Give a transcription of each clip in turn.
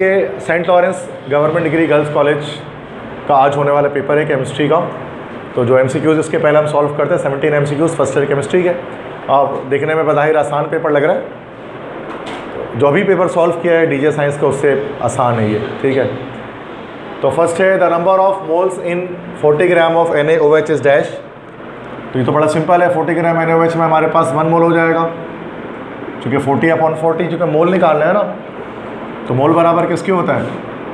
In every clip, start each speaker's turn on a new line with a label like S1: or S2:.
S1: ये Saint Lawrence government degree girls college का आज होने वाला पेपर है केमिस्ट्री का। तो जो MCQs इसके पहले हम सॉल्व करते हैं 17 MCQs फर्स्ट ईयर केमिस्ट्री के। अब देखने में बधाई आसान पेपर लग रहा है। जो अभी पेपर सॉल्व किया है DJ साइंस का उससे आसान है ये, ठीक है। तो फर्स्ट है the number of moles in 40 gram of NaOH is dash. तो ये तो बड़ा सिंपल है, 40 ग्राम NaOH में हमारे पास 1 मोल हो जाएगा, चूँकि 40/40 चूँकि मोल निकालना है ना, तो मोल बराबर किसके होता है,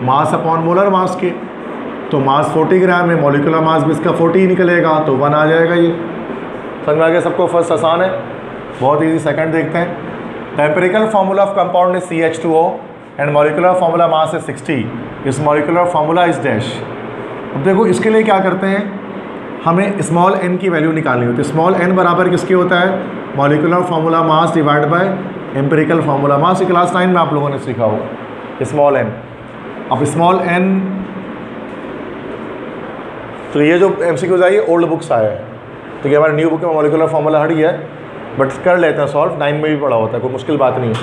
S1: मास अपॉन मोलर मास के। तो मास 40 ग्राम है, मॉलिक्यूलर मास भी इसका 40 ही निकलेगा, तो 1 आ जाएगा। ये समझ में आ गया सबको। फर्स्ट आसान है, बहुत इजी। सेकंड देखते हैं। The empirical formula of compound is CH2O and molecular formula mass is 60। इस मॉलिक्यूलर फार्मूला इज डैश। अब देखो इसके लिए क्या करते हैं, हमें स्मॉल n की वैल्यू निकालनी होती है। स्मॉल n बराबर किसके होता है, molecular formula mass divide by empirical formula mass. Class 9 में आप लोगों ने सीखा होगा स्मॉल n। अब स्मॉल n, तो ये जो MCQs आई है ओल्ड बुक्स आया है, तो ये हमारे न्यू बुक में मॉलिक्यूलर फार्मूला हट गया है, बट कर लेते हैं सॉल्व। 9 में भी पढ़ा होता है, कोई मुश्किल बात नहीं है।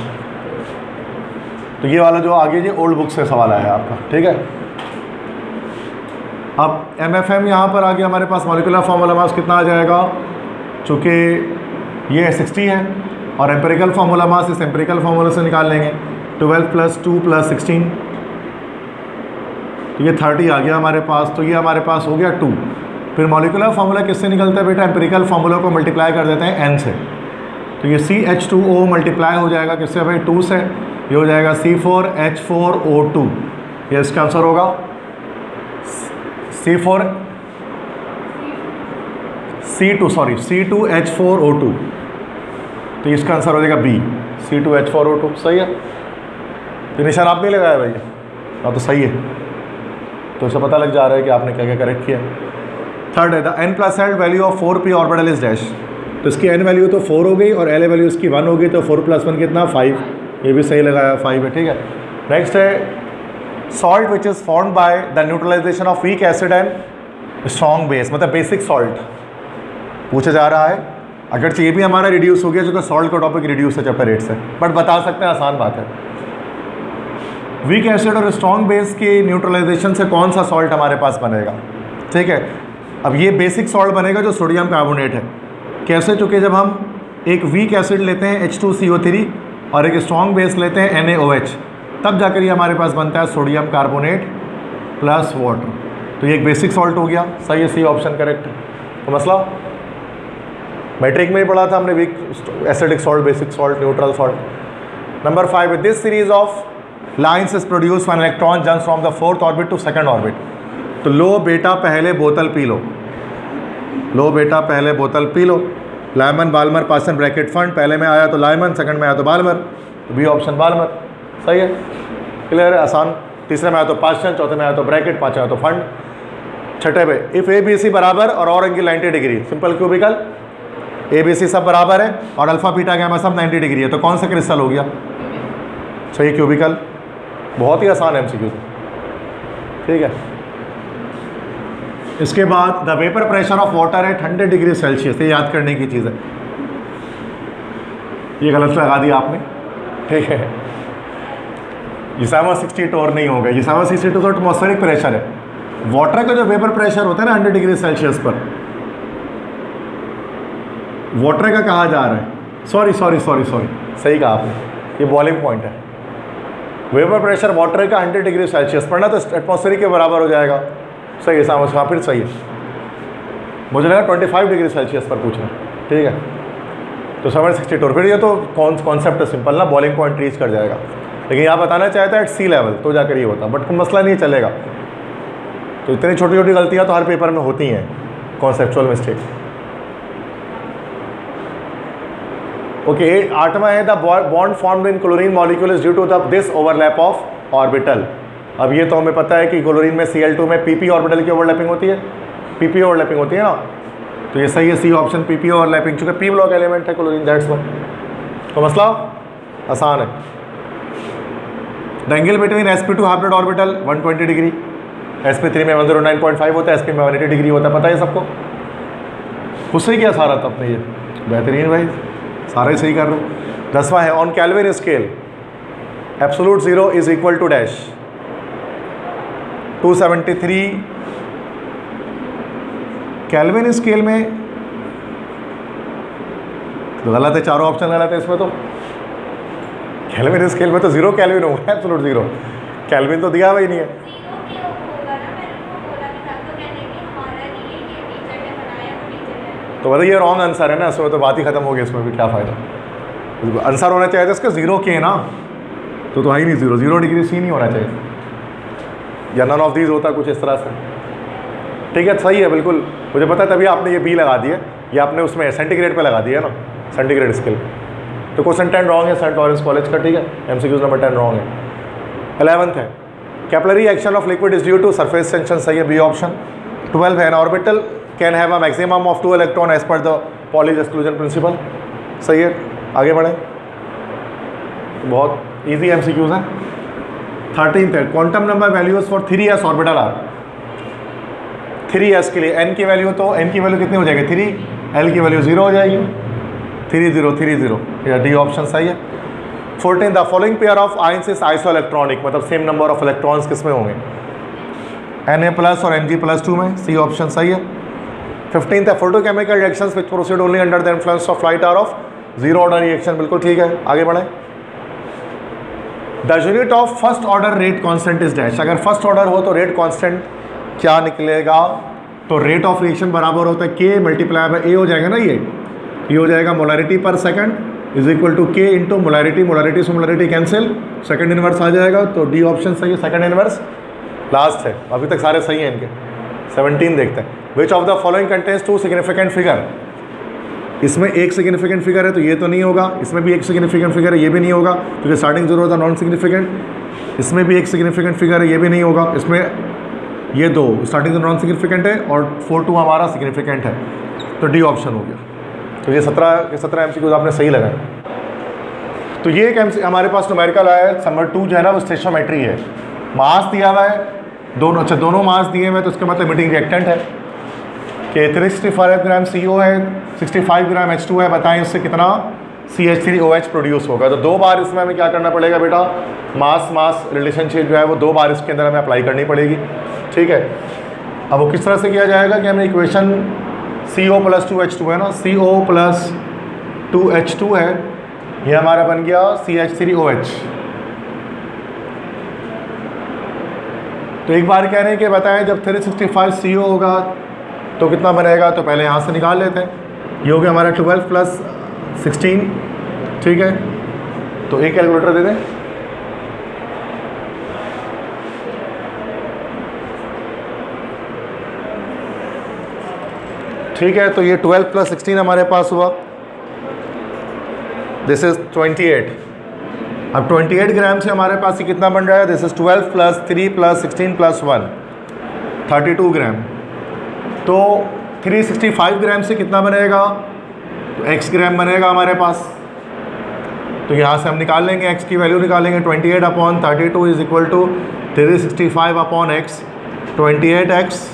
S1: तो ये वाला जो आगे ये ओल्ड बुक से सवाल आया है आपका, ठीक है। अब MFM यहाँ पर आगे हमारे पास मॉलिक्यूलर फार्मूला मास कितना आ जाएगा, चूँकि ये 60 है और एम्पिरिकल फार्मूला मास इस एम्पिरिकल फार्मूला से निकाल लेंगे। 12 + 2 + 16, तो ये 30 आ गया हमारे पास। तो ये हमारे पास हो गया 2। फिर मॉलिक्यूलर फार्मूला किससे निकलता है बेटा, एम्पिरिकल फार्मूला को मल्टीप्लाई कर देते हैं n से। तो ये CH2O मल्टीप्लाई हो जाएगा किससे भाई, 2 से। ये हो जाएगा C4H4O2। ये इसका आंसर होगा C2H4O2। तो इसका आंसर हो जाएगा B, C2H4O2। सही है। तो निशान आप नहीं लगाया भाई, हाँ तो सही है। तो इससे पता लग जा रहा है कि आपने क्या क्या करेक्ट किया। थर्ड है the n+L value of 4p orbital is dash. तो इसकी n वैल्यू तो 4 हो गई और L वैल्यू इसकी 1 हो गई, तो 4 + 1 कितना, 5। ये भी सही लगाया, 5 है, ठीक है। नेक्स्ट है salt which is formed by the neutralization of weak acid and strong base, मतलब बेसिक सॉल्ट पूछा जा रहा है। अगर ये भी हमारा रिड्यूस हो गया, जो कि सॉल्ट का टॉपिक रिड्यूस है चैप्टर 8 से, बट बता सकते हैं, आसान बात है। वीक एसिड और स्ट्रॉन्ग बेस के न्यूट्रलाइजेशन से कौन सा सॉल्ट हमारे पास बनेगा, ठीक है। अब ये बेसिक सॉल्ट बनेगा जो सोडियम कार्बोनेट है। कैसे, चूँकि जब हम एक वीक एसिड लेते हैं H2CO3 और एक स्ट्रॉन्ग बेस लेते हैं NaOH, तब जाकर ये हमारे पास बनता है सोडियम कार्बोनेट प्लस वाटर। तो ये एक बेसिक सॉल्ट हो गया, सही है, सी ऑप्शन करेक्ट है। तो मसला मैट्रिक में ही पढ़ा था हमने, weak acidic salt, basic salt, neutral salt. Number 5 है this series of lines is produce when electron jumps from the 4th orbit to 2nd orbit. तो लो बेटा पहले बोतल पी लो, लो बेटा पहले बोतल पी लो। लाइमन बाल्मर पासन ब्रैकेट फंड, पहले में आया तो लाइमन, सेकंड में आया तो बाल्मर, तो बी ऑप्शन बाल्मर। सही है, क्लियर है, आसान। तीसरे में आया तो पासन, चौथे में आया तो ब्रैकेट, पाँचवें आया तो फंड। छठे पे इफ़ ABC बराबर और angle 90 degree, simple cubical, ABC सब बराबर है और अल्फा बीटा गैमा सब 90 डिग्री है, तो कौन सा क्रिस्टल हो गया, सही क्यूबिकल। बहुत ही आसान MCQ, ठीक है। इसके बाद the vapour pressure of water at 100 degree Celsius, ये याद करने की चीज़ है। ये गलत लगा दिया आपने, ठीक है। Giesecke 62 नहीं होगा, Giesecke 62 तो एटमॉस्फेरिक प्रेशर है। वाटर का जो वेपर प्रेशर होता है ना 100 डिग्री सेल्सियस पर, वाटर का कहा जा रहा है, सॉरी, सही कहा आपने, ये बॉइलिंग पॉइंट है। वेपर प्रेशर वाटर का 100 डिग्री सेल्सियस पढ़ना तो एटमॉस्फेरिक के बराबर हो जाएगा, सही है, समझ हाँ, फिर सही है। मुझे लगा 25 डिग्री सेल्सियस पर पूछना, ठीक है। तो 762, फिर ये तो कॉन्सेप्ट है सिंपल ना, बॉइलिंग पॉइंट रीच कर जाएगा। लेकिन यहाँ बताना चाहता है एट सी लेवल, तो जाकर ये होता, बट कोई मसला नहीं चलेगा। तो इतनी छोटी छोटी गलतियाँ तो हर पेपर में होती हैं, कॉन्सेप्चुअल मिस्टेक। ओके, 8वां है the bond formed in chlorine molecule is due to this overlap of orbital. अब ये तो हमें पता है कि क्लोरीन में Cl2 में PP ऑर्बिटल की ओवरलैपिंग होती है, PP ओवरलैपिंग होती है ना, तो ये सही है, सी ऑप्शन PP ओवरलैपिंग, चूँकि P ब्लॉक एलिमेंट है क्लोरीन, दैट्स वन। तो मसला आसान है। The angle between sp2 hybrid orbital 120 degree, sp3 में 109.5 होता है, sp में 180 डिग्री होता है, पता है सबको। खुद से ही किया सारा था अपने, ये बेहतरीन भाई, सारे सही कर रहे हो। 10वां है on Kelvin scale absolute zero is equal to dash 273 Kelvin scale में, तो गलत है, चारों ऑप्शन गलत है इसमें। तो केल्विन स्केल में तो 0 केल्विन होगा, एब्सोलूट ज़ीरो। केल्विन तो दिया हुआ ही नहीं है। तो बताइए ये रॉन्ग आंसर है ना, इसमें तो बात ही खत्म हो गई, इसमें भी क्या फ़ायदा। आंसर होना चाहिए था इसका 0 के ना, तो है ही नहीं 0, 0 डिग्री सी नहीं होना चाहिए, या नन ऑफ दीज होता कुछ इस तरह से। ठीक है, सही है बिल्कुल, मुझे पता है, तभी आपने ये बी लगा दिया, ये आपने उसमें सेंटीग्रेड पे लगा दिया ना, सेंटीग्रेड स्केल। तो क्वेश्चन 10 रॉन्ग है सेंट लॉरेंस कॉलेज का। ठीक है, MCQ नंबर 10 रॉन्ग है। 11th है, capillary action of liquid is due to surface tension, सही है, बी ऑप्शन। 12 है, an orbital can have a maximum of 2 electron as per the Pauli's exclusion principle, सही है। आगे बढ़े, बहुत ईजी MCQs हैं। 13th है, quantum number values for 3s orbital are. 3s के लिए n की वैल्यू, तो n की वैल्यू कितनी हो जाएगी 3, l की वैल्यू 0 हो जाएगी, 3 0 3 0, या डी ऑप्शन सही है। 14 the following pair of ions is isoelectronic, मतलब सेम नंबर ऑफ इलेक्ट्रॉन्स किस में होंगे, Na+ और Mg+2 में, सी ऑप्शन सही है। 15 है, photochemical reactions which proceed only under the influence of light are of 0 order reaction, बिल्कुल ठीक है। आगे बढ़े, the unit of first order rate constant is dash. अगर फर्स्ट ऑर्डर हो तो रेट कांस्टेंट क्या निकलेगा, तो रेट ऑफ रिएक्शन बराबर होता है K मल्टीप्लाई बाय A हो जाएगा ना, ये हो जाएगा मोलरिटी पर second is equal to K into molarity, molarity से मोलरिटी कैंसिल, सेकंड इनवर्स आ जाएगा, तो डी ऑप्शन सही है, सेकंड इनवर्स। लास्ट है, अभी तक सारे सही हैं इनके। 17 देखते हैं, which of the following contains 2 significant figure. इसमें एक सिग्निफिकेंट फिगर है तो ये तो नहीं होगा, इसमें भी एक सिग्निफिकेंट फिगर है, ये भी नहीं होगा, क्योंकि स्टार्टिंग 0 था, नॉन सिग्निफिकेंट। इसमें भी एक सिग्निफिकेंट फिगर है, ये भी नहीं होगा, इसमें ये 2 स्टार्टिंग नॉन सिग्निफिकेंट है और 4 2 हमारा सिग्निफिकेंट है, तो डी ऑप्शन हो गया। तो ये 17 के 17 MCQs आपने सही लगाया। तो ये एक हमारे पास न्यूमेरिकल आया है, नंबर 2 जो है ना वो स्टेशोमेट्री है। मास दिया हुआ है दोनों, अच्छा दोनों मास दिए हुए हैं, तो उसका मतलब मीटिंग रिएक्टेंट है कि 365 ग्राम CO है, 65 ग्राम H2 है, बताएं इससे कितना CH3OH प्रोड्यूस होगा। तो 2 बार इसमें हमें क्या करना पड़ेगा बेटा, मास मास रिलेशनशिप जो है वो 2 बार इसके अंदर हमें अप्लाई करनी पड़ेगी। ठीक है, अब वो किस तरह से किया जाएगा कि हमें इक्वेशन CO + 2H2 है ना, CO + 2H2 है, ये हमारा बन गया CH3OH। तो एक बार कह रहे हैं कि बताएं जब 365 CO होगा तो कितना बनेगा, तो पहले यहाँ से निकाल लेते हैं। ये हो गया हमारा 12 + 16, ठीक है। तो एक कैलकुलेटर दे दें, ठीक है। तो ये 12 + 16 हमारे पास हुआ, दिस इज 28। अब 28 ग्राम से हमारे पास ये कितना बन रहा है, दिस इज 12 + 3 + 16 + 1 32 ग्राम। तो 365 ग्राम से कितना बनेगा, तो x ग्राम बनेगा हमारे पास। तो यहाँ से हम निकाल लेंगे x की वैल्यू निकालेंगे, 28/32 is equal to 365/x। 28x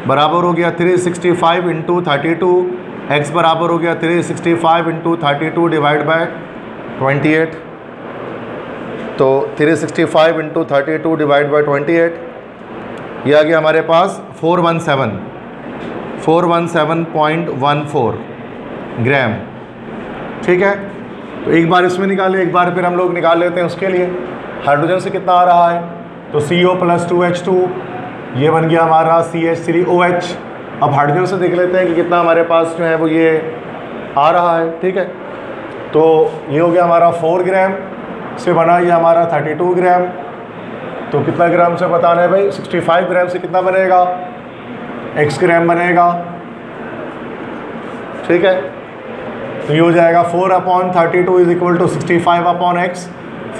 S1: बराबर हो गया 365 × 32, x बराबर हो गया 365 × 32 डिवाइड बाय 28। तो 365 × 32 डिवाइड बाय 28, यह आ गया हमारे पास 417.14 ग्राम, ठीक है। तो एक बार इसमें निकाले, एक बार फिर हम लोग निकाल लेते हैं उसके लिए। हाइड्रोजन से कितना आ रहा है, तो CO + 2H2, ये बन गया हमारा CH3OH। अब हाइड्रोजन से देख लेते हैं कि कितना हमारे पास जो है वो ये आ रहा है, ठीक है। तो ये हो गया हमारा 4 ग्राम से बना, ये हमारा 32 ग्राम। तो कितना ग्राम से बताना है भाई, 65 ग्राम से कितना बनेगा, x ग्राम बनेगा, ठीक है। तो ये हो जाएगा 4/32 is equal to 65/x।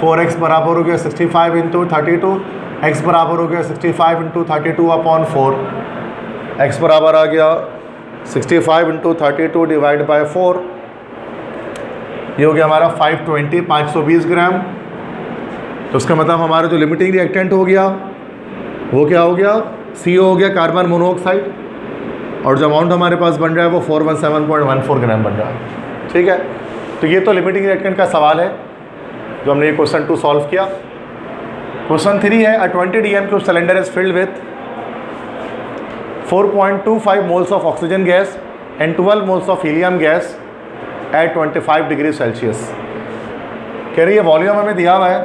S1: 4x बराबर हो गया 65 × 32, x बराबर हो गया 65 × 32/4। x बराबर आ गया 65 × 32 डिवाइड बाय 4, ये हो गया हमारा 520 ग्राम। तो उसका मतलब हमारा जो लिमिटिंग रिएक्टेंट हो गया वो क्या हो गया, CO हो गया कार्बन मोनोऑक्साइड, और जो अमाउंट हमारे पास बन रहा है वो 417.14 ग्राम बन रहा है, ठीक है। तो ये तो लिमिटिंग रिएक्टेंट का सवाल है। जो हमने ये क्वेश्चन 2 सॉल्व किया। क्वेश्चन 3 है, अ 20 dm cube cylinder is filled with 4.25 moles of oxygen gas and 12 moles of helium gas at 25 degree Celsius. कह रही है वॉल्यूम हमें दिया हुआ है,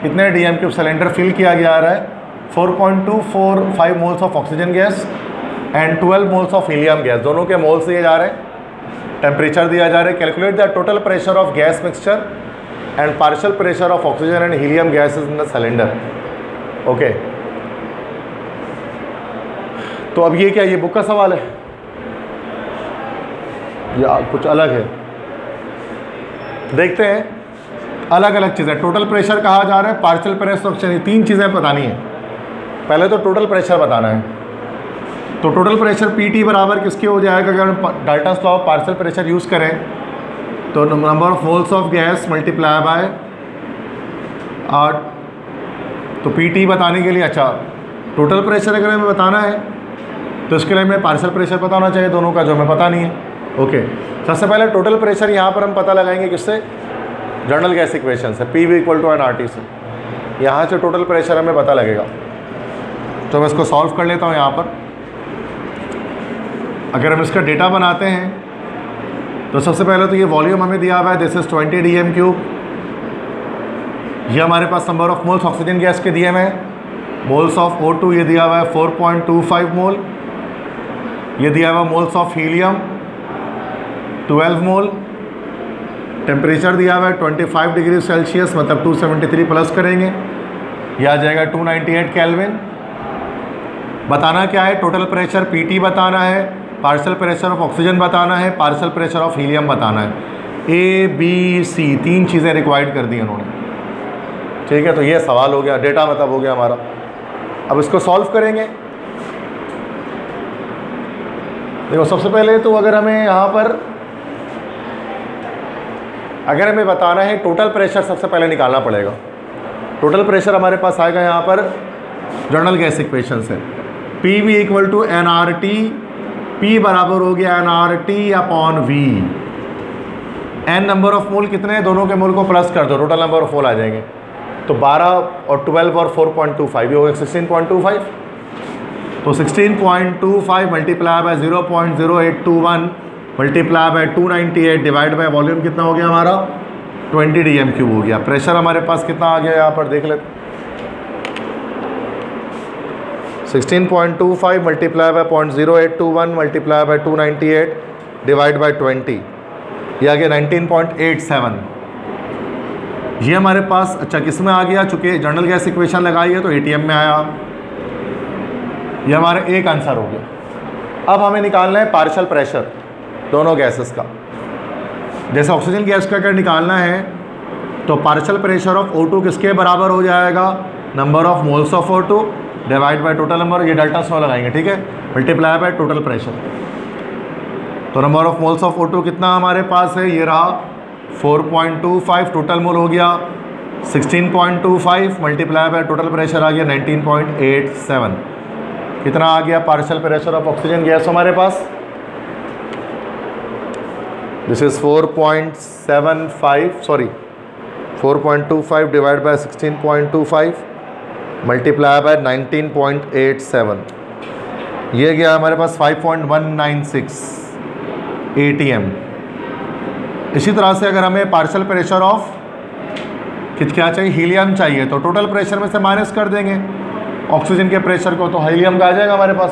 S1: कितने डीएम क्यूब सिलेंडर फिल किया गया रहा है, 4.245 moles of oxygen gas and 12 moles of helium gas, दोनों के मोल्स दिए जा रहे हैं, टेम्परेचर दिया जा रहा है। Calculate the total pressure of gas mixture and partial pressure of oxygen and helium gases in the cylinder. Okay, तो अब ये क्या, ये बुक का सवाल है या कुछ अलग है? देखते हैं, अलग अलग चीज़ें। टोटल प्रेशर कहा जा रहा है, पार्शियल प्रेशर, 3 चीज़ें बतानी है। पहले तो टोटल प्रेशर बताना है, तो टोटल प्रेशर पीटी बराबर किसके हो जाएगा? अगर हम Dalton's law of partial pressure use करें तो number of moles of gas multiply by 8। तो पीटी बताने के लिए, अच्छा टोटल प्रेशर अगर हमें बताना है तो इसके लिए हमें पार्शियल प्रेशर पता होना चाहिए दोनों का, जो हमें पता नहीं है। ओके, सबसे पहले टोटल प्रेशर यहाँ पर हम पता लगाएंगे किससे? जनरल गैस इक्वेशन से, P V equal to N R T से। यहाँ से टोटल प्रेशर हमें पता लगेगा। तो मैं इसको सॉल्व कर लेता हूँ। यहाँ पर अगर हम इसका डेटा बनाते हैं तो सबसे पहले तो ये वॉल्यूम हमें दिया हुआ है, दिस इज 20 डीएम क्यूब। ये हमारे पास number of moles oxygen gas के दिए हुए हैं, मोल्स ऑफ O2 ये दिया हुआ है 4.25 मोल, ये दिया हुआ moles of helium 12 mole, temperature दिया हुआ है 25 डिग्री सेल्सियस, मतलब 273 प्लस करेंगे, यह आ जाएगा 298 केल्विन। बताना क्या है? टोटल प्रेशर पीटी बताना है, पार्शियल प्रेशर ऑफ ऑक्सीजन बताना है, पार्शियल प्रेशर ऑफ हीलियम बताना है। ए बी सी 3 चीज़ें रिक्वायर्ड कर दी उन्होंने। ठीक है, तो ये सवाल हो गया, डेटा मतलब हो गया हमारा। अब इसको सॉल्व करेंगे। देखो सबसे पहले तो अगर हमें यहाँ पर अगर हमें बताना है टोटल प्रेशर, सबसे पहले निकालना पड़ेगा। टोटल प्रेशर हमारे पास आएगा यहाँ पर जनरल गैस इक्वेशन से, P V equal to N R T. P बराबर हो गया N R T upon V. N number of mole कितने हैं, दोनों के मोल को प्लस कर दो, टोटल नंबर ऑफ मोल आ जाएंगे। तो 12 और 12 और 4.25 ये हो गया 16.25। तो 16.25 multiply bye 0.0821 multiply by 298 divide by volume कितना हो गया हमारा? 20 डीएम क्यूब हो गया। प्रेशर हमारे पास कितना आ गया यहाँ पर देख लेते, 16.25 multiply bye 0.0821 multiply by 298 divide by 20, ये आ गया 19.87। ये हमारे पास, अच्छा किस में आ गया? चूँकि जनरल गैस इक्वेशन लगाई है तो एटीएम में आया। ये हमारा एक आंसर हो गया। अब हमें निकालना है पार्शियल प्रेशर दोनों गैसेस का। जैसे ऑक्सीजन गैस का अगर निकालना है तो पार्शियल प्रेशर ऑफ O2 किसके बराबर हो जाएगा? Number of moles of O2 divide by total number, ये डाल्टन्स लॉ लगाएंगे, ठीक है, मल्टीप्लाई बाय टोटल प्रेशर। तो number of moles of O2 कितना हमारे पास है? ये रहा 4.25, टोटल मोल हो गया 16.25 मल्टीप्लाई बाय टोटल प्रेशर आ गया 19.87। कितना आ गया partial pressure of oxygen gas हमारे पास? This is 4.25 divide by 16.25 multiply by 19.87, ये गया हमारे पास 5.196 ATM। इसी तरह से अगर हमें पार्शियल प्रेशर ऑफ क्या चाहिए? हीलियम चाहिए, तो टोटल प्रेशर में से माइनस कर देंगे ऑक्सीजन के प्रेशर को, तो हीलियम का आ जाएगा हमारे पास।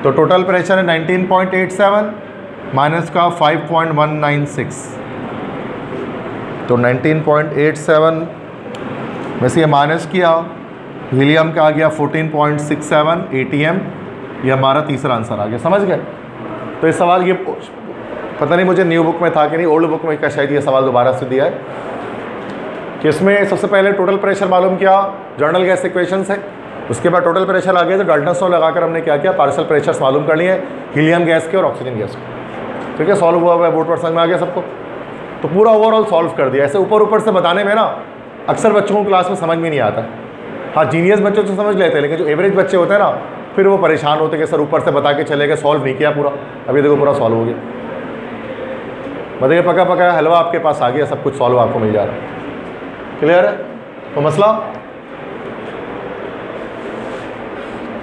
S1: तो टोटल प्रेशर है 19.87 माइनस का 5.196, तो 19.87 में से ये माइनस किया, हीलियम का आ गया 14.67 ATM। ये हमारा तीसरा आंसर आ गया। समझ गए? तो इस सवाल, ये पता नहीं मुझे न्यू बुक में था कि नहीं, ओल्ड बुक में क्या शायद ये सवाल दोबारा से दिया है कि इसमें सबसे पहले टोटल प्रेशर मालूम किया जनरल गैस इक्वेशन से, उसके बाद टोटल प्रेशर आ गया तो डाल्टन्स लॉ लगाकर हमने क्या किया? पार्शियल प्रेशर्स मालूम कर लिए हीलियम गैस के और ऑक्सीजन गैस के। ठीक है, सॉल्व हुआ हुआ है, बोर्ड पर समझ में आ गया सबको। तो पूरा ओवरऑल सॉल्व कर दिया। ऐसे ऊपर ऊपर से बताने में ना अक्सर बच्चों को क्लास में समझ में नहीं आता। हाँ, जीनियस बच्चे तो समझ लेते हैं, लेकिन जो एवरेज बच्चे होते हैं ना, फिर वो परेशान होते हैं कि सर ऊपर से बता के चले गए, सॉल्व नहीं किया पूरा। अभी देखो पूरा सॉल्व हो गया, बताइए, पका पका हलवा आपके पास आ गया, सब कुछ सॉल्व आपको मिल जा रहा है। क्लियर है? तो मसला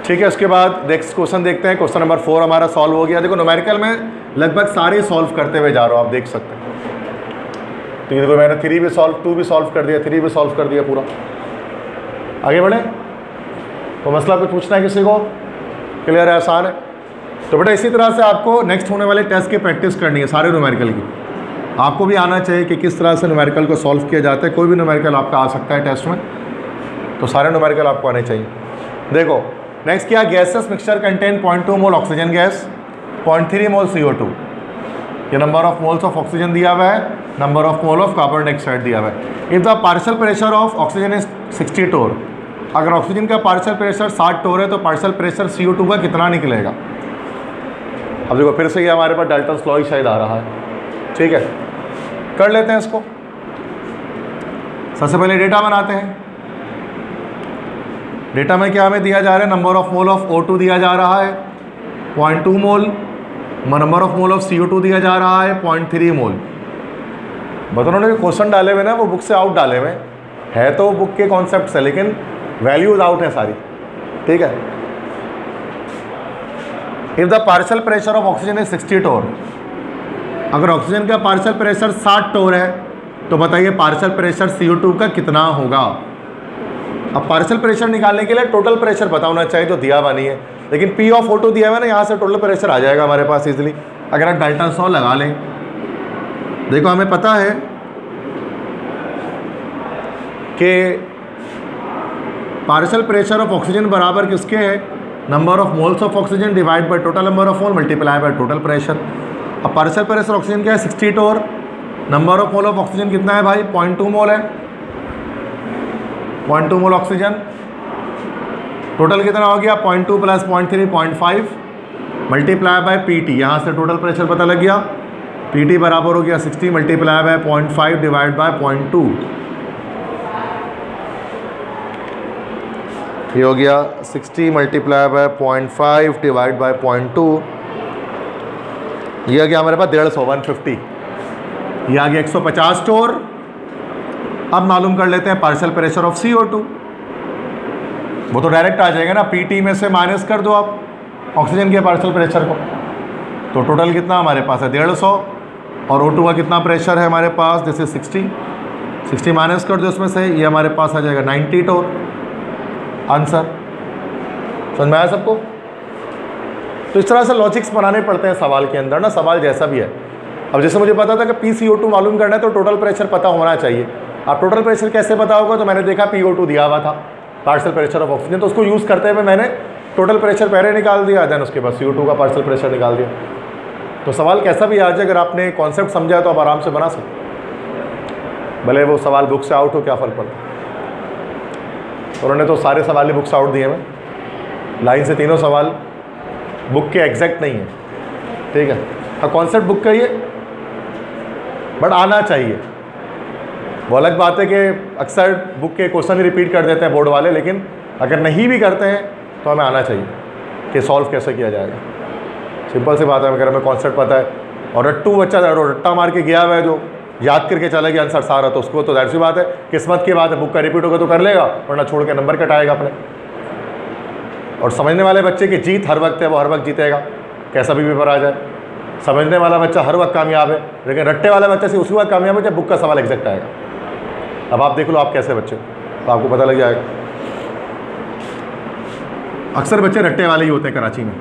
S1: ठीक है। उसके बाद नेक्स्ट क्वेश्चन देखते हैं। क्वेश्चन नंबर 4 हमारा सॉल्व हो गया। देखो न्यूमेरिकल में लगभग सारे सॉल्व करते हुए जा रहा हूँ, आप देख सकते हैं। तो देखो मैंने 3 भी सॉल्व, 2 भी सॉल्व कर दिया, 3 भी सॉल्व कर दिया पूरा। आगे बढ़े। तो मसला कुछ पूछना है किसी को? क्लियर है? आसान है। तो बेटा इसी तरह से आपको नेक्स्ट होने वाले टेस्ट की प्रैक्टिस करनी है सारे न्यूमेरिकल की। आपको भी आना चाहिए कि किस तरह से न्यूमेरिकल को सॉल्व किया जाता है। कोई भी न्यूमेरिकल आपका आ सकता है टेस्ट में, तो सारे न्यूमेरिकल आपको आने चाहिए। देखो नेक्स्ट क्या, गैसेस मिक्सचर कंटेन 0.2 मोल ऑक्सीजन गैस, 0.3 मोल CO2। ये number of moles of oxygen दिया हुआ है, number of mole of carbon dioxide दिया हुआ है। If the partial pressure of oxygen is 60 टोर, अगर ऑक्सीजन का पार्शियल प्रेशर 60 टोर है तो पार्शियल प्रेशर CO2 का कितना निकलेगा? अब देखो फिर से ये हमारे पास डाल्टन्स लॉ ही शायद आ रहा है। ठीक है, कर लेते हैं इसको। सबसे पहले डेटा बनाते हैं। डेटा में क्या हमें दिया जा रहा है? Number of mole of O2 दिया जा रहा है 0.2 mole, number of mole of CO2 दिया जा रहा है 0.3 मोल। बता उन्होंने जो क्वेश्चन डाले हुए ना वो बुक से आउट डाले हुए है, तो बुक के कॉन्सेप्ट से, लेकिन वैल्यूज आउट है सारी। ठीक है। If the partial pressure of oxygen is 60 टोर, अगर ऑक्सीजन का पार्शियल प्रेशर 60 टोर है तो बताइए पार्शियल प्रेशर CO2 का कितना होगा? अब पार्शियल प्रेशर निकालने के लिए टोटल प्रेशर पता होना चाहिए जो दिया हुआ नहीं है, लेकिन P ऑफ O2 दिया हुआ है ना, यहाँ से टोटल प्रेशर आ जाएगा हमारे पास इजीली अगर आप डाल्टन्स लॉ लगा लें। देखो हमें पता है कि पार्शियल प्रेशर ऑफ ऑक्सीजन बराबर किसके है? Number of moles of oxygen divide by total number of mole multiply by total pressure. अब पार्शियल प्रेशर ऑक्सीजन क्या है? 60 torr. Number of mole of oxygen कितना है भाई? 0.2 मोल है। 0.2 मोल ऑक्सीजन, टोटल कितना हो गया? 0.2 प्लस 0.3 0.5 मल्टीप्लाई बाय PT। यहाँ से टोटल प्रेशर पता लग गया। PT बराबर हो गया 60 मल्टीप्लाई बाय 0.5 डिवाइड बाय 0.2। ये हो गया 60 मल्टीप्लाई बाय 0.5 डिवाइड बाय 0.2। ये आ गया हमारे पास 150 150। ये आ गया 150 टोर। अब मालूम कर लेते हैं पार्शियल प्रेशर ऑफ CO2। वो तो डायरेक्ट आ जाएगा ना, PT में से माइनस कर दो आप ऑक्सीजन के पार्शियल प्रेशर को, तो टोटल कितना हमारे पास है? 150। और O2 का कितना प्रेशर है हमारे पास? जैसे 60 माइनस कर दो उसमें से, ये हमारे पास आ जाएगा 90 टोर। आंसर समझ में आया सबको? तो इस तरह से लॉजिक्स बनाने पड़ते हैं सवाल के अंदर ना, सवाल जैसा भी है। अब जैसे मुझे पता था कि PCO2 मालूम करना है तो टोटल प्रेशर पता होना चाहिए। अब टोटल प्रेशर कैसे पता होगा? तो मैंने देखा PO2 दिया हुआ था, पार्शियल प्रेशर ऑफ ऑक्सीजन, तो उसको यूज़ करते हुए मैंने टोटल प्रेशर पहले निकाल दिया, देन उसके बाद CO2 का पार्शियल प्रेशर निकाल दिया। तो सवाल कैसा भी आ जाए, अगर आपने कॉन्सेप्ट समझा तो आप आराम से बना सकते, भले वो सवाल बुक से आउट हो, क्या फ़र्क पड़ता। उन्होंने तो सारे सवाल ही बुक से आउट दिए हैं, लाइन से 3 सवाल बुक के एग्जैक्ट नहीं है। ठीक है, हाँ कॉन्सेप्ट बुक का ही है, बट आना चाहिए। वो अलग बात है कि अक्सर बुक के क्वेश्चन ही रिपीट कर देते हैं बोर्ड वाले, लेकिन अगर नहीं भी करते हैं तो हमें आना चाहिए कि सॉल्व कैसे किया जाएगा। सिंपल सी बात है, अगर हमें कॉन्सेप्ट पता है और रट्टू बच्चा रट्टा मार के गया हुआ है जो याद करके चला गया आंसर सारा, तो उसको तो जाहिर सी बात है किस्मत की बात है, बुक का रिपीट होगा तो कर लेगा, वरना छोड़ के नंबर कटाएगा अपने। और समझने वाले बच्चे की जीत हर वक्त है, वो हर वक्त जीतेगा, कैसा भी पेपर आ जाए। समझने वाला बच्चा हर वक्त कामयाब है, लेकिन रट्टे वाला बच्चा से उसी वक्त कामयाब है जब बुक का सवाल एग्जैक्ट आएगा। अब आप देख लो आप कैसे बच्चे, तो आपको पता लग जाएगा। अक्सर बच्चे रट्टे वाले ही होते हैं कराची में,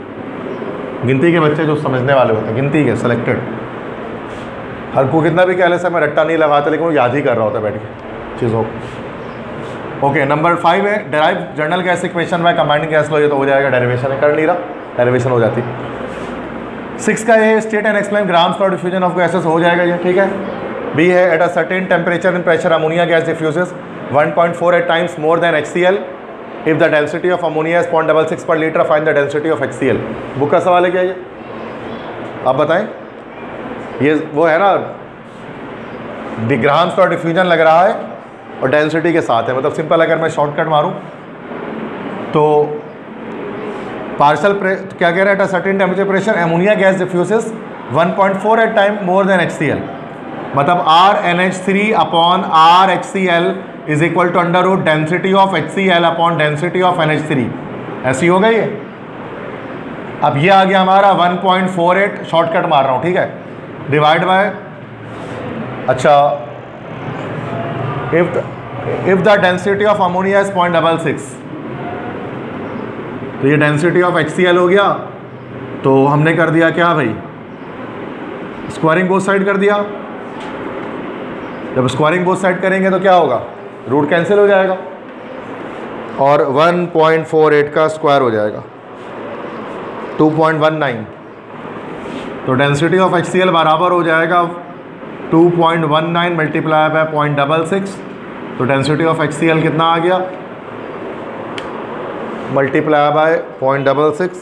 S1: गिनती के बच्चे जो समझने वाले होते हैं, गिनती के सिलेक्टेड। हर को कितना भी कह ले सर मैं रट्टा नहीं लगाता, लेकिन वो याद ही कर रहा होता है बैठ के चीज़ों को। ओके, नंबर 5 है derive general gas equation by combining gas law. ये तो हो जाएगा, डेरिवेशन है, कर नहीं रहा, डेरिवेशन हो जाती। 6 का ये state and explain grams for diffusion of gases, हो जाएगा ये। ठीक है। बी है at a certain temperature and pressure ammonia gas diffuses 1.48 times more than HCl। If the density of ammonia is 0.66 पर litre, find the density of HCl। Book का सवाल है क्या ये, आप बताएं। ये वो है ना, ग्राम्स फॉर डिफ्यूजन लग रहा है और डेंसिटी के साथ है, मतलब सिंपल अगर मैं शॉर्टकट मारूं तो पार्शियल क्या कह रहा है, at a certain temperature pressure ammonia gas diffuses 1.48 time more than HCl, मतलब RNH3 upon RHCl is equal to under root density of HCl upon density of NH3। ऐसी हो गई है। अब ये आ गया हमारा 1.48, शॉर्टकट मार रहा हूँ, ठीक है, डिवाइड बाय, अच्छा, if the density of ammonia is 0.66, तो ये डेंसिटी ऑफ HCl हो गया। तो हमने कर दिया क्या भाई, स्क्वायरिंग बोथ साइड कर दिया। जब स्क्वायरिंग बोथ साइड करेंगे तो क्या होगा, रूट कैंसिल हो जाएगा और 1.48 का स्क्वायर हो जाएगा 2.19। तो डेंसिटी ऑफ HCl बराबर हो जाएगा 2.19 मल्टीप्लाई बाय 0.66। तो डेंसिटी ऑफ HCl कितना आ गया, मल्टीप्लाई बाय 0.66,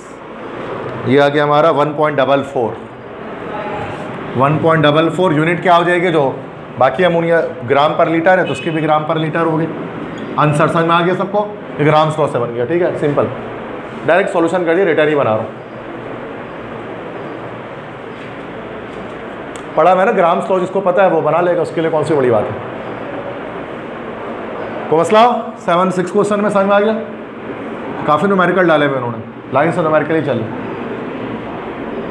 S1: ये आ गया हमारा 1.44। 1.44 यूनिट क्या हो जाएगी, जो बाकी अमोनिया ग्राम पर लीटर है तो उसकी भी ग्राम पर लीटर होगी। आंसर समझ में आ गया सबको, ये ग्राम्स लॉ से बन गया, ठीक है, सिंपल। डायरेक्ट सॉल्यूशन कर दिया, रिटर्न ही बना रहा हूँ। पढ़ा मैंने ग्राम्स लॉ, जिसको पता है वो बना लेगा, उसके लिए कौन सी बड़ी बात है। को मसला 7-6 क्वेश्चन में समझ में आ गया। काफ़ी न्यूमेरिकल डाले हुए उन्होंने, लाइन से न्यूमेरिकल ही चल।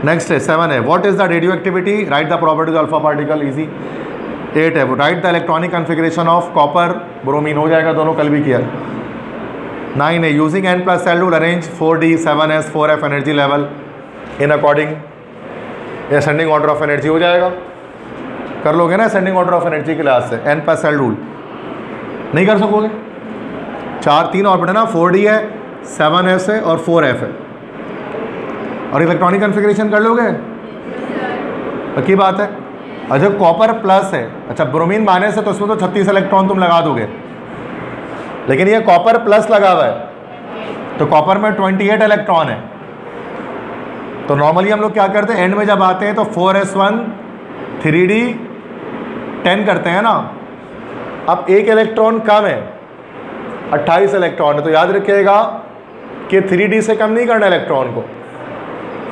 S1: नेक्स्ट है 7 है, what is the radioactivity, write the properties alpha particle, easy. 8 है, write the electronic configuration of copper bromine, हो जाएगा, दोनों कल भी किया। 9 है, using n+cell to arrange 4d 7s 4f energy level in according ascending order of energy, हो जाएगा, कर लोगे ना असेंडिंग ऑर्डर ऑफ एनर्जी के लिहाज से। n+cell रूल नहीं कर सकोगे, 3 ऑर्बिट है ना, 4d है, 7s है और 4f है। और इलेक्ट्रॉनिक कन्फिग्रेशन कर लोगे, पक्की बात है। और जब कॉपर प्लस है, अच्छा ब्रोमीन माइनस है तो उसमें तो 36 इलेक्ट्रॉन तुम लगा दोगे, लेकिन ये कॉपर प्लस लगा हुआ है तो कॉपर में 28 इलेक्ट्रॉन है। तो नॉर्मली हम लोग क्या करते हैं, एंड में जब आते हैं तो 4s1 3d 10 करते हैं ना। अब एक इलेक्ट्रॉन कम है, 28 इलेक्ट्रॉन है, तो याद रखिएगा कि 3d से कम नहीं करना इलेक्ट्रॉन को,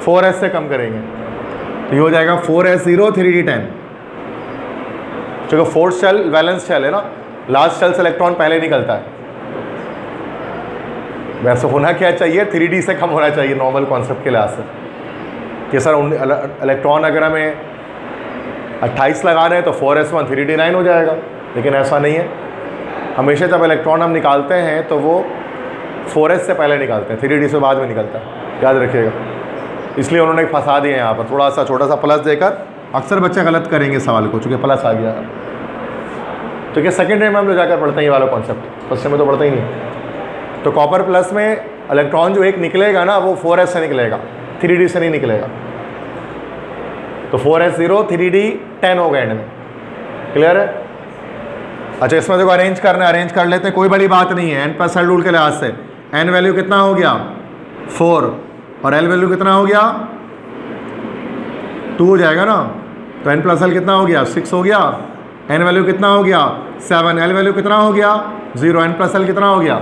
S1: 4s से कम करेंगे। तो ये हो जाएगा 4s0 3d 10, क्योंकि फोर्थ शेल वैलेंस शेल है ना, लास्ट शेल से इलेक्ट्रॉन पहले निकलता है। वैसे होना क्या चाहिए, 3d से कम होना चाहिए नॉर्मल कॉन्सेप्ट के लिहाज से, कि सर इलेक्ट्रॉन अगर हमें 28 लगा रहे हैं तो 4s1 3d 9 हो जाएगा, लेकिन ऐसा नहीं है। हमेशा जब इलेक्ट्रॉन हम निकालते हैं तो वो 4s से पहले निकालते हैं, 3d से बाद में निकलता है, याद रखिएगा। इसलिए उन्होंने फंसा दिए यहाँ पर, थोड़ा सा छोटा सा प्लस देकर। अक्सर बच्चे गलत करेंगे सवाल को, चूँकि प्लस आ गया, तो क्या सेकेंड ईयर में हम लोग जाकर पढ़ते हैं ये वाला कॉन्सेप्ट, फर्स्ट ईयर में तो पढ़ते ही नहीं। तो कॉपर प्लस में इलेक्ट्रॉन जो एक निकलेगा ना, वो 4s से निकलेगा, 3d से नहीं निकलेगा। तो 4s0 3d 10 होगा एंड में, क्लियर है। अच्छा, इसमें देखो अरेंज करना है, अरेंज कर लेते हैं, कोई बड़ी बात नहीं है। n+l रूल के लिहाज से n वैल्यू कितना हो गया 4 और l वैल्यू कितना हो गया 2 हो जाएगा ना। तो n+l कितना हो गया 6 हो गया, n वैल्यू कितना हो गया 7, l वैल्यू कितना हो गया 0, n+l कितना हो गया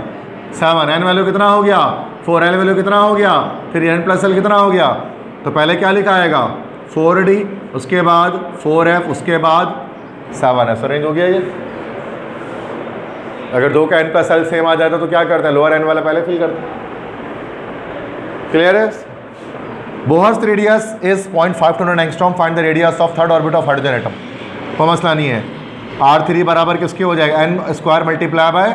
S1: 7, n वैल्यू कितना हो गया 4, l वैल्यू कितना हो गया, फिर n+l कितना हो गया। तो पहले क्या लिखा आएगा 4d, उसके बाद 4f, उसके बाद 7s। अरेंज हो गया ये। अगर 2 का n+l सेम आ जाता तो क्या करते हैं, लोअर n वाला पहले फिल करते हैं, क्लियर है। Bohr's radius is 0.529 angstrom, find the radius of third orbit of hydrogen atom. कोई मसला नहीं है। R3 बराबर किसके हो जाएगा, n स्क्वायर मल्टीप्लाई बाय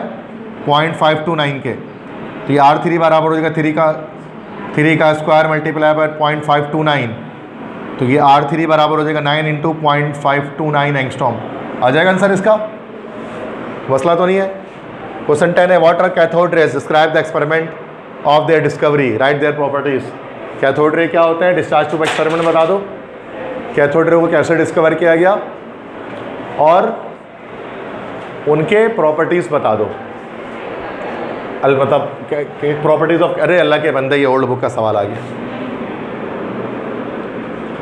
S1: 0.529 के। तो ये R3 बराबर हो जाएगा 3 का स्क्वायर मल्टीप्लाई बाय 0.529, तो ये R3 बराबर हो जाएगा 9 × 0.529 एंगस्ट्रॉम। आ जाएगा आंसर इसका, मसला तो नहीं है। क्वेश्चन 10 है, water cathode rays, describe the experiment of their discovery, right their properties. Cathode ray क्या होते हैं, डिस्चार्ज ट्यूब एक्सपेरिमेंट बता दो, कैथोड रे को कैसे डिस्कवर किया गया और उनके प्रॉपर्टीज़ बता दो। मतलब प्रॉपर्टीज़ ऑफ, अरे अल्लाह के बंदे, ये ओल्ड बुक का सवाल आ गया।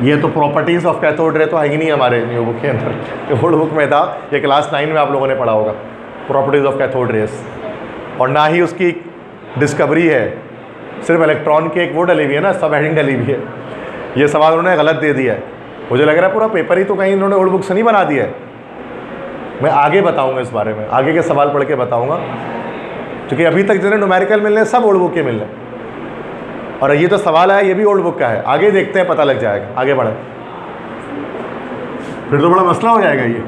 S1: ये तो प्रॉपर्टीज़ ऑफ कैथोड रे तो है ही नहीं हमारे न्यू बुक के अंदर, ये ओल्ड बुक में था, ये क्लास 9 में आप लोगों ने पढ़ा होगा प्रॉपर्टीज़ ऑफ कैथोड रेस। और ना ही उसकी डिस्कवरी है, सिर्फ इलेक्ट्रॉन की एक वो डली हुई है ना, सब हेडिंग डली हुई है। ये सवाल उन्होंने गलत दे दिया है, मुझे लग रहा है पूरा पेपर ही तो कहीं इन्होंने ओल्ड बुक से नहीं बना दिया है। मैं आगे बताऊंगा इस बारे में, आगे के सवाल पढ़ के बताऊंगा, क्योंकि अभी तक जिन्हें न्यूमेरिकल मिल रहे हैं सब ओल्ड बुक के मिल रहे हैं, और ये तो सवाल है ये भी ओल्ड बुक का है। आगे देखते हैं, पता लग जाएगा, आगे बढ़े, फिर तो बड़ा मसला हो जाएगा ये,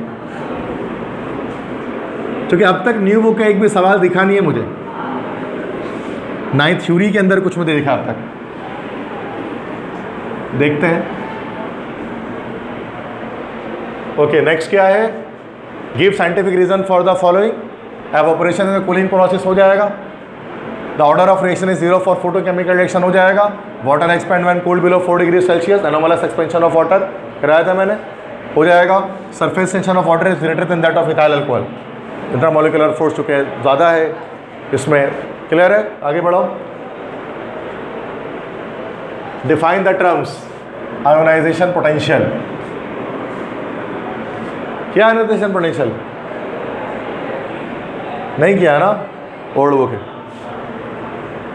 S1: क्योंकि अब तक न्यू बुक का एक भी सवाल दिखा नहीं है मुझे, नाइन्थ थ्योरी के अंदर कुछ मुझे दिखा अब तक। देखते हैं। ओके, नेक्स्ट क्या है, give scientific reason for the following. Evaporation में कूलिंग प्रोसेस हो जाएगा। The order of reaction is 0 for photochemical reaction हो जाएगा। Water expand when cooled below 4 degree Celsius, anomalous expansion of water कराया था मैंने, हो जाएगा। Surface tension of water is greater than that of ethyl alcohol, intramolecular force चुके हैं ज़्यादा है इसमें, क्लियर है। आगे बढ़ो। Define the terms ionization potential. क्या आयोनाइजेशन पोटेंशियल नहीं किया ना, ओल्ड बुक है,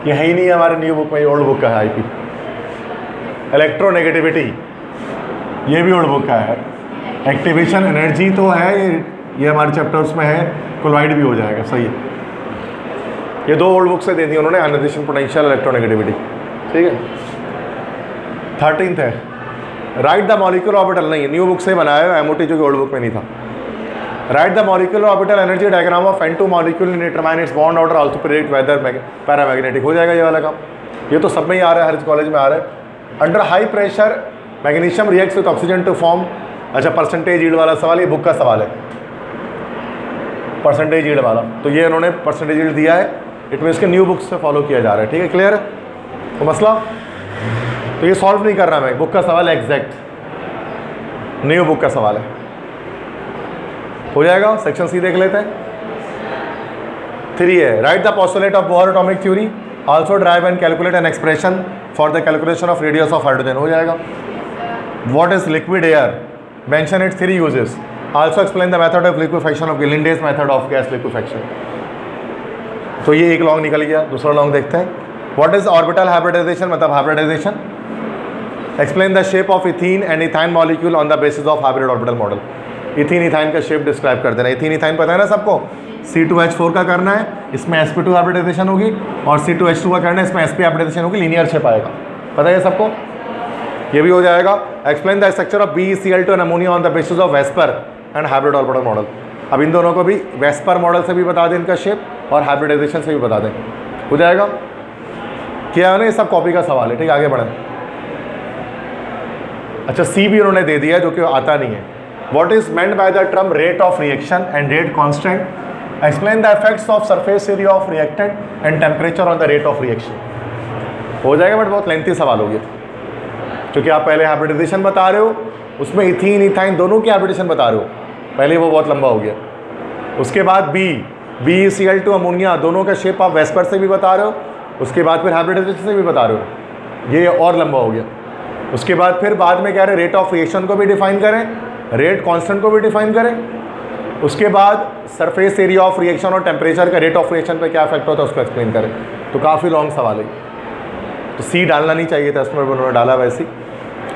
S1: ये है ही नहीं है हमारे न्यू बुक में, ओल्ड बुक का है आईपी। इलेक्ट्रोनेगेटिविटी ये भी ओल्ड बुक का है। एक्टिवेशन एनर्जी तो है, ये हमारे चैप्टर्स में है, कोलॉइड भी हो जाएगा, सही है। ये दो ओल्ड बुक से दे दी उन्होंने, आयोनाइजेशन पोटेंशियल, इलेक्ट्रोनेगेटिविटी, ठीक है। 13th है राइट द मॉलिक्यूलर ऑर्बिटल, नहीं न्यू बुक से बनाया है, एमओटी जो कि ओल्ड बुक में नहीं था। Write the molecular orbital energy diagram of N2 molecule in determine its bond order also predict whether paramagnetic, हो जाएगा ये वाला काम। ये तो सब में ही आ रहा है, हर कॉलेज में आ रहा है। Under high pressure magnesium reacts with oxygen to form, अच्छा परसेंटेज यील्ड वाला सवाल, ये बुक का सवाल है, परसेंटेज यील्ड वाला, तो ये उन्होंने परसेंटेज यील्ड दिया है, इट मीन्स के न्यू बुक से फॉलो किया जा रहा है, ठीक है, क्लियर है तो मसला। तो ये सॉल्व नहीं कर रहा मैं, बुक का सवाल है एग्जैक्ट, न्यू बुक का सवाल है, हो जाएगा। सेक्शन सी देख लेते हैं। 3 है write the postulate of Bohr atomic theory, also drive and calculate an expression for the calculation of radius of hydrogen, हो जाएगा। What is liquid air, mention its 3 uses, also explain the method of liquefaction of गिलिंडेज method of gas liquefaction. तो ये एक long निकल गया, दूसरा long देखते हैं। व्हाट इज ऑर्बिटल हाइब्रिडाइजेशन, मतलब hybridization, explain the shape of ethene and ethyne molecule on the basis of hybrid orbital model. Ethene ethyne का शेप डिस्क्राइब कर देना। इथीन इथाइन पता है ना सबको, C2H4 का करना है, इसमें sp2 हाइब्रिडाइजेशन होगी, और C2H2 का करना है, इसमें sp हाइब्रिडाइजेशन होगी, लीनियर शेप आएगा, पता है सबको, ये भी हो जाएगा। Explain the structure of BeCl2 and ammonia on the basis of VSEPR and hybrid orbital model. अब इन दोनों को भी वेस्पर मॉडल से भी बता दें इनका शेप, और हाइब्रिडाइजेशन से भी बता दें, हो जाएगा। क्या है ना, ये सब कॉपी का सवाल है, ठीक है, आगे बढ़ें। अच्छा सी भी उन्होंने दे दिया जो कि आता नहीं है। What is meant by the term rate of reaction and rate constant, explain the effects of surface area of reactant and temperature on the rate of reaction, हो जाएगा, बट बहुत लेंथी सवाल हो गया, क्योंकि आप पहले हाइब्रिडाइजेशन बता रहे हो, उसमें इथीन इथाइन दोनों की हाइब्रिडेशन बता रहे हो, पहले वो बहुत लंबा हो गया। उसके बाद BeCl2 अमोनिया दोनों का शेप आप वेस्पर से भी बता रहे हो, उसके बाद फिर हाइब्रिडाइजेशन से भी बता रहे हो, ये और लंबा हो गया। उसके बाद फिर बाद में कह रहे रेट ऑफ रिएक्शन को भी डिफाइन करें, रेट कांस्टेंट को भी डिफाइन करें, उसके बाद सरफेस एरिया ऑफ रिएक्शन और टेम्परेचर का रेट ऑफ रिएक्शन पे क्या इफेक्ट होता है उसको एक्सप्लेन करें। तो काफ़ी लॉन्ग सवाल है, तो सी डालना नहीं चाहिए था, इसमें उन्होंने डाला वैसे ही।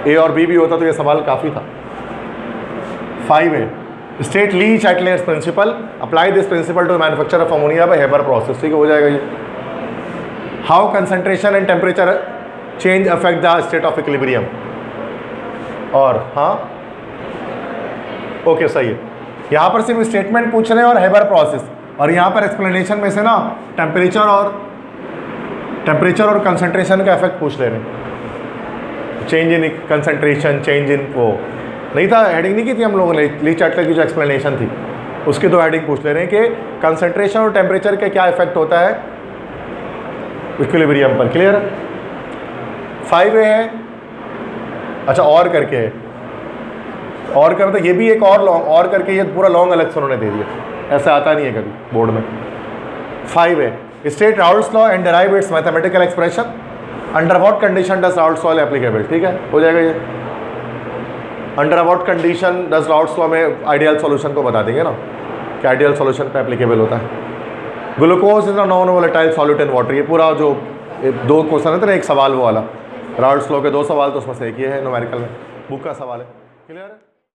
S1: ए और बी भी होता तो ये सवाल काफ़ी था। 5 है state Le Chatelier's principle, apply this principle to manufacture of ammonia by Haber process, ठीक है, हो जाएगा ये। How concentration and temperature change affect the state of equilibrium, और हाँ ओके सही है, यहाँ पर सिर्फ स्टेटमेंट पूछ रहे हैं और हेबर प्रोसेस, और यहाँ पर एक्सप्लेनेशन में से ना टेम्परेचर और कंसंट्रेशन का इफेक्ट पूछ ले रहे हैं। Change in concentration, change in वो नहीं था, हेडिंग नहीं की थी हम लोगों ने, ली चैटलर की जो एक्सप्लेनेशन थी उसके 2 हेडिंग पूछ ले रहे हैं कि कंसंट्रेशन और टेम्परेचर का क्या इफेक्ट होता है इक्विलिब्रियम पर, क्लियर। 5 है अच्छा और करके है, और कर मतलब ये भी एक और लॉन्ग, और करके ये पूरा लॉन्ग अलग से उन्होंने दे दिया, ऐसा आता नहीं है कभी बोर्ड में। 5 है state Raoult's law and derive it's mathematical expression, under what condition does Raoult's law applicable, ठीक है, हो जाएगा ये। Under what condition does Raoult's law में आइडियल सॉल्यूशन को बता देंगे ना कि आइडियल सॉल्यूशन पे एप्लीकेबल होता है। Glucose is a non volatile solute in water, ये पूरा जो 2 क्वेश्चन है ना, एक सवाल वो वाला, राउल्ट्स लॉ के 2 सवाल तो उसमें से एक ये है न्यूमेरिकल में, बुक का सवाल है, क्लियर है।